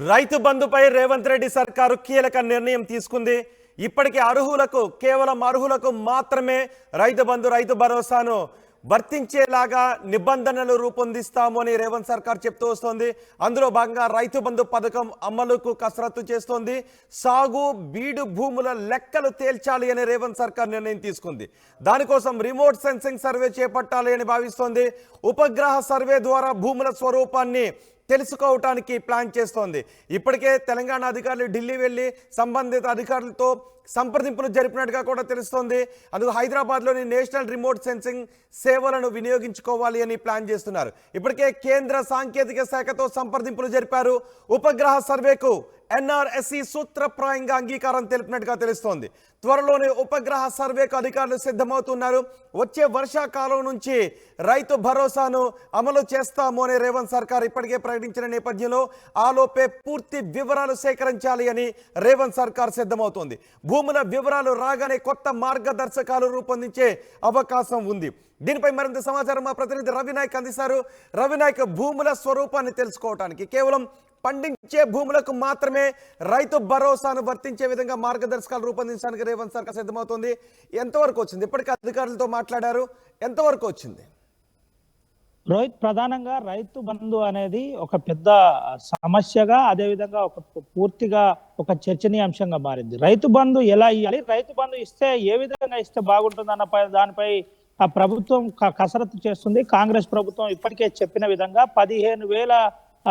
రైతు బంధుపై రేవంత్ రెడ్డి సర్కారు కీలక నిర్ణయం తీసుకుంది. ఇప్పటికే అర్హులకు మాత్రమే రైతు భరోసాను వర్తించేలాగా నిబంధనలు రూపొందిస్తాము అని రేవంత్ సర్కార్ చెప్తూ వస్తోంది. అందులో భాగంగా రైతు బంధు పథకం అమలుకు కసరత్తు చేస్తోంది. సాగు బీడు భూముల లెక్కలు తేల్చాలి అని రేవంత్ సర్కార్ నిర్ణయం తీసుకుంది. దానికోసం రిమోట్ సెన్సింగ్ సర్వే చేపట్టాలి అని భావిస్తోంది. ఉపగ్రహ సర్వే ద్వారా భూముల స్వరూపాన్ని తెలుసుకోవటానికి ప్లాన్ చేస్తోంది. ఇప్పటికే తెలంగాణ అధికారులు ఢిల్లీ వెళ్ళి సంబంధిత అధికారులతో సంప్రదింపులు జరిపినట్టుగా కూడా తెలుస్తోంది. అందుకు హైదరాబాద్లోని నేషనల్ రిమోట్ సెన్సింగ్ సేవలను వినియోగించుకోవాలి అని ప్లాన్ చేస్తున్నారు. ఇప్పటికే కేంద్ర సాంకేతిక శాఖతో సంప్రదింపులు జరిపారు. ఉపగ్రహ సర్వేకు ఎన్ఆర్ఎస్సి సూత్రప్రాయంగా అంగీకారం తెలిపినట్టుగా తెలుస్తోంది. త్వరలోనే ఉపగ్రహ సర్వేకు అధికారులు సిద్ధమవుతున్నారు. వచ్చే వర్షాకాలం నుంచి రైతు భరోసాను అమలు చేస్తాము అని రేవంత్ సర్కార్ ఇప్పటికే ప్రకటించిన నేపథ్యంలో ఆలోపే పూర్తి వివరాలు సేకరించాలి అని రేవంత్ సర్కార్ సిద్ధమవుతోంది. భూముల వివరాలు రాగానే కొత్త మార్గదర్శకాలు రూపొందించే అవకాశం ఉంది. దీనిపై మరింత సమాచారం మా ప్రతినిధి రవినాయక్ అందిస్తారు. రవినాయక్, భూముల స్వరూపాన్ని తెలుసుకోవడానికి కేవలం పండించే భూములకు మాత్రమే రైతు భరోసాను వర్తించే విధంగా మార్గదర్శకాలు రూపొందించడానికి రేవంత్ సర్కార్ సిద్ధమవుతోంది. ఎంతవరకు వచ్చింది? ఇప్పటికే అధికారులతో మాట్లాడారు, ఎంతవరకు వచ్చింది? రోహిత్, ప్రధానంగా రైతు బంధు అనేది ఒక పెద్ద సమస్యగా, అదేవిధంగా ఒక పూర్తిగా ఒక చర్చనీయాంశంగా మారింది. రైతు బంధు ఎలా ఇవ్వాలి, రైతు బంధు ఇస్తే ఏ విధంగా ఇస్తే బాగుంటుంది దానిపై ఆ ప్రభుత్వం కసరత్తు చేస్తుంది. కాంగ్రెస్ ప్రభుత్వం ఇప్పటికే చెప్పిన విధంగా 15,000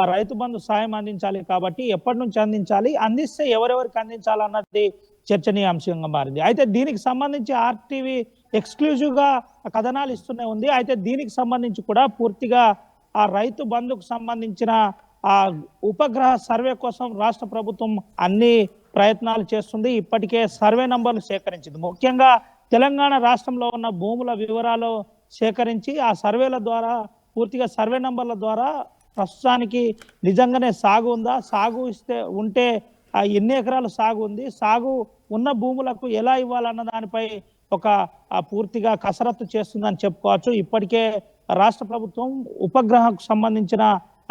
రైతు బంధు సాయం అందించాలి. కాబట్టి ఎప్పటి నుంచి అందించాలి, అందిస్తే ఎవరెవరికి అందించాలన్నది చర్చనీయాంశంగా మారింది. అయితే దీనికి సంబంధించి ఆర్టీవీ ఎక్స్క్లూజివ్ గా కథనాలు ఇస్తూనే ఉంది. అయితే దీనికి సంబంధించి కూడా పూర్తిగా ఆ రైతు బంధుకు సంబంధించిన ఆ ఉపగ్రహ సర్వే కోసం రాష్ట్ర ప్రభుత్వం అన్ని ప్రయత్నాలు చేస్తుంది. ఇప్పటికే సర్వే నంబర్లు సేకరించింది. ముఖ్యంగా తెలంగాణ రాష్ట్రంలో ఉన్న భూముల వివరాలు సేకరించి ఆ సర్వేల ద్వారా, పూర్తిగా సర్వే నంబర్ల ద్వారా ప్రస్తుతానికి నిజంగానే సాగు ఉందా, సాగు ఉంటే ఎన్ని ఎకరాలు సాగు ఉంది, సాగు ఉన్న భూములకు ఎలా ఇవ్వాలన్న దానిపై ఒక పూర్తిగా కసరత్తు చేస్తుందని చెప్పుకోవచ్చు. ఇప్పటికే రాష్ట్ర ప్రభుత్వం ఉపగ్రహకు సంబంధించిన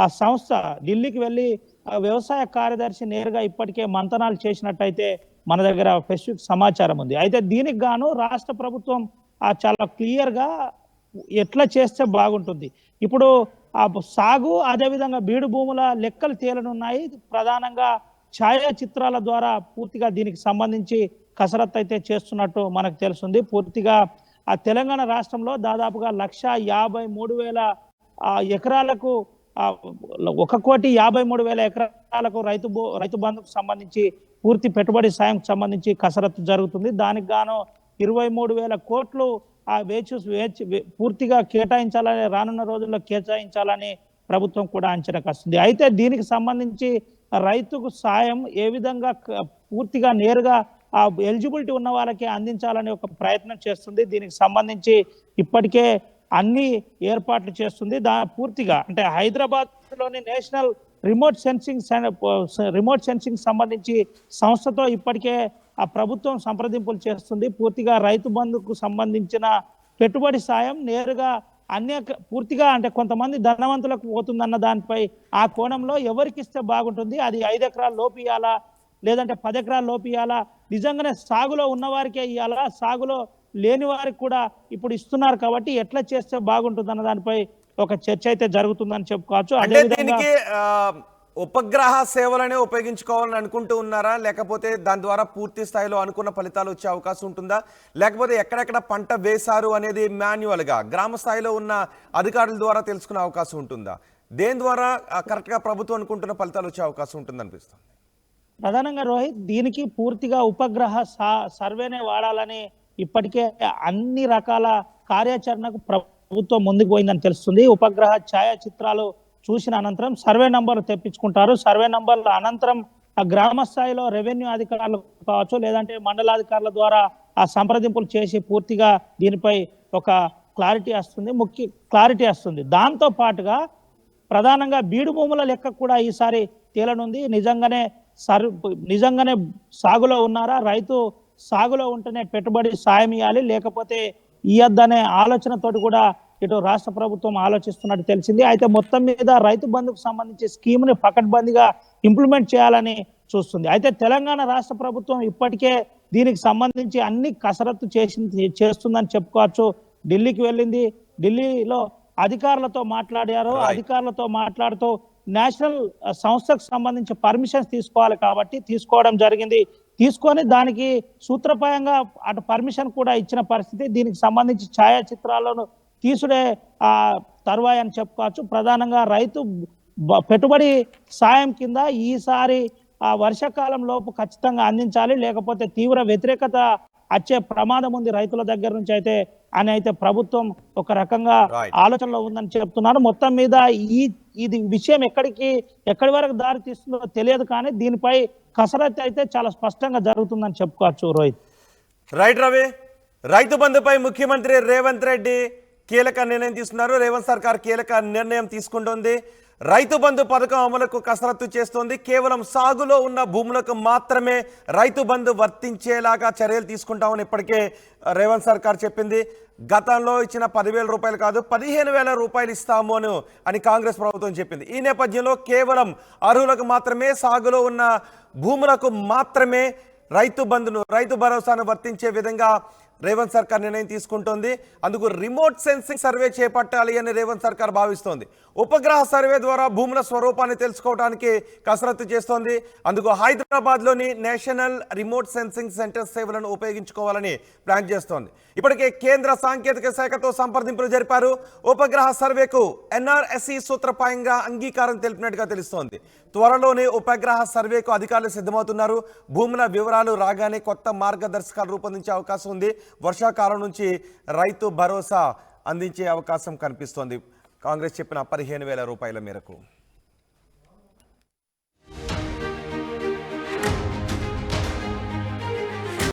ఆ సంస్థ ఢిల్లీకి వెళ్ళి వ్యవసాయ కార్యదర్శి నేరుగా ఇప్పటికే మంతనాలు చేసినట్టయితే మన దగ్గర స్పెసిఫిక్ సమాచారం ఉంది. అయితే దీనికి గాను రాష్ట్ర ప్రభుత్వం చాలా క్లియర్గా ఎట్లా చేస్తే బాగుంటుంది. ఇప్పుడు ఆ సాగు, అదేవిధంగా బీడు భూముల లెక్కలు తేలనున్నాయి. ప్రధానంగా ఛాయాచిత్రాల ద్వారా పూర్తిగా దీనికి సంబంధించి కసరత్తు అయితే చేస్తున్నట్టు మనకు తెలుస్తుంది. పూర్తిగా ఆ తెలంగాణ రాష్ట్రంలో దాదాపుగా 1,53,000 ఎకరాలకు 1,53,000 ఎకరాలకు రైతు బంధుకు సంబంధించి పూర్తి పెట్టుబడి సాయంకు సంబంధించి కసరత్తు జరుగుతుంది. దానికి గాను 23,000 కోట్లు పూర్తిగా కేటాయించాలని, రానున్న రోజుల్లో కేటాయించాలని ప్రభుత్వం కూడా అంచనాకు వస్తుంది. అయితే దీనికి సంబంధించి రైతుకు సాయం ఏ విధంగా పూర్తిగా నేరుగా ఆ ఎలిజిబిలిటీ ఉన్న వాళ్ళకి అందించాలని ఒక ప్రయత్నం చేస్తుంది. దీనికి సంబంధించి ఇప్పటికే అన్ని ఏర్పాట్లు చేస్తుంది. పూర్తిగా అంటే హైదరాబాద్లోని నేషనల్ రిమోట్ సెన్సింగ్ సంబంధించి సంస్థతో ఇప్పటికే ఆ ప్రభుత్వం సంప్రదింపులు చేస్తుంది. పూర్తిగా రైతు బంధుకు సంబంధించిన పెట్టుబడి సాయం నేరుగా పూర్తిగా అంటే కొంతమంది ధనవంతులకు పోతుందన్న దానిపై ఆ కోణంలో ఎవరికి ఇస్తే బాగుంటుంది, అది 5 ఎకరాల లోపు ఇవ్వాలా లేదంటే 10 ఎకరాల లోపు ఇవ్వాలా, నిజంగానే సాగులో ఉన్నవారికే ఇవ్వాలా, సాగులో లేని వారికి కూడా ఇప్పుడు ఇస్తున్నారు కాబట్టి ఎట్లా చేస్తే బాగుంటుంది అన్న దానిపై ఒక చర్చ అయితే జరుగుతుందని చెప్పుకోవచ్చు. దీనికి ఉపగ్రహ సేవలనే ఉపయోగించుకోవాలని అనుకుంటూ ఉన్నారా, లేకపోతే దాని ద్వారా పూర్తి స్థాయిలో అనుకున్న ఫలితాలు వచ్చే అవకాశం ఉంటుందా, లేకపోతే ఎక్కడెక్కడ పంట వేశారు అనేది మాన్యువల్గా గ్రామ స్థాయిలో ఉన్న అధికారుల ద్వారా తెలుసుకునే అవకాశం ఉంటుందా? దేని ద్వారా కరెక్ట్గా ప్రభుత్వం అనుకుంటున్న ఫలితాలు వచ్చే అవకాశం ఉంటుంది అనిపిస్తుంది? ప్రధానంగా రోహిత్, దీనికి పూర్తిగా ఉపగ్రహ సర్వేనే వాడాలని ఇప్పటికే అన్ని రకాల కార్యాచరణకు ప్రభుత్వం ముందుకు పోయిందని తెలుస్తుంది. ఉపగ్రహ ఛాయాచిత్రాలు చూసిన అనంతరం సర్వే నంబర్లు తెప్పించుకుంటారు. సర్వే నంబర్ల అనంతరం ఆ గ్రామ స్థాయిలో రెవెన్యూ అధికారులు కావచ్చు, లేదంటే మండలాధికారుల ద్వారా ఆ సంప్రదింపులు చేసి పూర్తిగా దీనిపై ఒక క్లారిటీ వస్తుంది. దాంతో పాటుగా ప్రధానంగా బీడు భూముల లెక్క కూడా ఈసారి తేలనుంది. నిజంగానే సాగులో ఉన్నారా, రైతు సాగులో ఉంటేనే పెట్టుబడి సాయం ఇవ్వాలి, లేకపోతే ఇవ్వద్దనే ఆలోచనతోటి కూడా ఇటు రాష్ట్ర ప్రభుత్వం ఆలోచిస్తున్నట్టు తెలిసింది. అయితే మొత్తం మీద రైతు బంధుకు సంబంధించి స్కీమ్ ని పకడ్బందీగా ఇంప్లిమెంట్ చేయాలని చూస్తుంది. అయితే తెలంగాణ రాష్ట్ర ప్రభుత్వం ఇప్పటికే దీనికి సంబంధించి అన్ని కసరత్తు చేస్తుందని చెప్పుకోవచ్చు. ఢిల్లీకి వెళ్ళింది, ఢిల్లీలో అధికారులతో మాట్లాడారు. అధికారులతో మాట్లాడుతూ నేషనల్ సంస్థకు సంబంధించి పర్మిషన్స్ తీసుకోవాలి కాబట్టి తీసుకోవడం జరిగింది. తీసుకొని దానికి సూత్రప్రాయంగా అటు పర్మిషన్ కూడా ఇచ్చిన పరిస్థితి. దీనికి సంబంధించి ఛాయాచిత్రాలను తీసుడే తర్వాయి అని చెప్పుకోవచ్చు. ప్రధానంగా రైతు పెట్టుబడి సాయం కింద ఈసారి వర్షాకాలం లోపు ఖచ్చితంగా అందించాలి, లేకపోతే తీవ్ర వ్యతిరేకత వచ్చే ప్రమాదం ఉంది రైతుల దగ్గర నుంచి అయితే ప్రభుత్వం ఒక రకంగా ఆలోచనలో ఉందని చెప్తున్నారు. మొత్తం మీద ఇది విషయం ఎక్కడి వరకు దారి తీస్తుందో తెలియదు, కానీ దీనిపై కసరత్తు అయితే చాలా స్పష్టంగా జరుగుతుందని చెప్పుకోవచ్చు. రోహిత్, రైట్ రవి, రైతు బంధుపై ముఖ్యమంత్రి రేవంత్ రెడ్డి కీలక నిర్ణయం తీసుకున్నారు. రేవంత్ సర్కార్ కీలక నిర్ణయం తీసుకుంటోంది. రైతు బంధు పథకం అమలుకు కసరత్తు చేస్తోంది. కేవలం సాగులో ఉన్న భూములకు మాత్రమే రైతు బంధు వర్తించేలాగా చర్యలు తీసుకుంటామని ఇప్పటికే రేవంత్ సర్కార్ చెప్పింది. గతంలో ఇచ్చిన 10,000 రూపాయలు కాదు, 15,000 రూపాయలు ఇస్తాము అని కాంగ్రెస్ ప్రభుత్వం చెప్పింది. ఈ నేపథ్యంలో కేవలం అర్హులకు మాత్రమే, సాగులో ఉన్న భూములకు మాత్రమే రైతు భరోసాను వర్తించే విధంగా రేవంత్ సర్కార్ నిర్ణయం తీసుకుంటోంది. అందుకు రిమోట్ సెన్సింగ్ సర్వే చేపట్టాలి అని రేవంత్ సర్కార్ భావిస్తోంది. ఉపగ్రహ సర్వే ద్వారా భూముల స్వరూపాన్ని తెలుసుకోవడానికి కసరత్తు చేస్తోంది. అందుకు హైదరాబాద్లోని నేషనల్ రిమోట్ సెన్సింగ్ సెంటర్ సేవలను ఉపయోగించుకోవాలని ప్లాన్ చేస్తోంది. ఇప్పటికే కేంద్ర సాంకేతిక శాఖతో సంప్రదింపులు జరిపారు. ఉపగ్రహ సర్వేకు ఎన్ఆర్ఎస్ఈ సూత్రప్రాయంగా అంగీకారం తెలిపినట్టుగా తెలుస్తోంది. త్వరలోనే ఉపగ్రహ సర్వేకు అధికారులు సిద్ధమవుతున్నారు. భూముల వివరాలు రాగానే కొత్త మార్గదర్శకాలు రూపొందించే అవకాశం ఉంది. వర్షాకాలం నుంచి రైతు భరోసా అందించే అవకాశం కనిపిస్తోంది కాంగ్రెస్ చెప్పిన 15,000 రూపాయల మేరకు.